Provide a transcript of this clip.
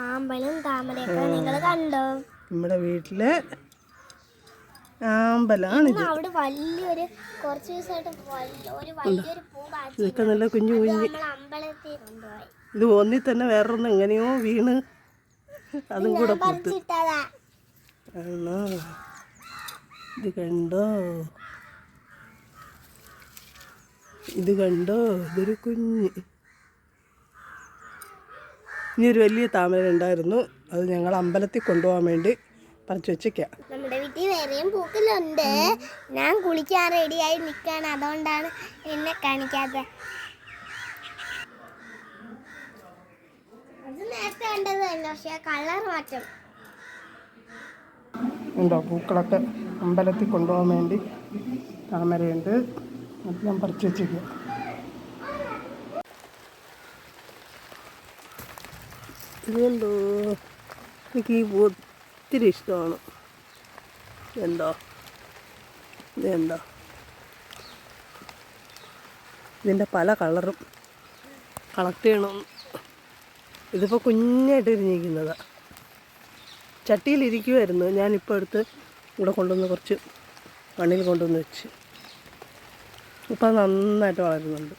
ആമ്പലും താമരയൊക്കെ നിങ്ങൾ കണ്ടോ? നമ്മുടെ വീട്ടിലെ ആമ്പലാണിത്. അവിടെ വലിയൊരു കുറച്ച് ദിവസമായിട്ട് വലിയൊരു പൂ ഇതൊക്കെ നല്ല കുഞ്ഞു കുഞ്ഞ്. അമ്പലത്തിൽ കൊണ്ടുപോയി. ഇത് ഒന്നിൽ തന്നെ വേറൊന്ന് എങ്ങനെയോ വീണ് അതും കൂടെ പൂത്ത്. ആണോ? ഇത് കണ്ടോ, ഇത് കണ്ടോ, ഇതൊരു കുഞ്ഞ്. ഇനി ഒരു വലിയ താമര ഉണ്ടായിരുന്നു, അത് ഞങ്ങൾ അമ്പലത്തിൽ കൊണ്ടുപോകാൻ വേണ്ടി പറിച്ചു വെച്ചേക്കാം. നമ്മുടെ വീട്ടിൽ വേറെയും പൂക്കളുണ്ട്. ഞാൻ കുളിക്കാൻ റെഡിയായി നിൽക്കുകയാണ്, അതുകൊണ്ടാണ് എന്നെ കാണിക്കാത്തത്. അത് നേരത്തെ കണ്ടത് തന്നെ, പക്ഷേ കളർ മാറ്റം ഉണ്ടോ. പൂക്കളൊക്കെ അമ്പലത്തിൽ കൊണ്ടുപോകാൻ വേണ്ടി താമരയുണ്ട്, അത് ഞാൻ പറിച്ചു വെച്ചേക്കാം. ഇതുകൊണ്ടോ എനിക്ക് ഈ പൂ ഒത്തിരി ഇഷ്ടമാണ്. ഇതെന്തോ, ഇതെന്തോ, ഇതിൻ്റെ പല കളറും കളക്ട് ചെയ്യണം. ഇതിപ്പോൾ കുഞ്ഞായിട്ട് ഇരിഞ്ഞിരിക്കുന്നതാണ്. ചട്ടിയിലിരിക്കുമായിരുന്നു, ഞാനിപ്പോൾ എടുത്ത് ഇവിടെ കൊണ്ടുവന്ന് കുറച്ച് മണ്ണിൽ കൊണ്ടുവന്ന് വെച്ച്. ഇപ്പം നന്നായിട്ട് വളരുന്നുണ്ട്.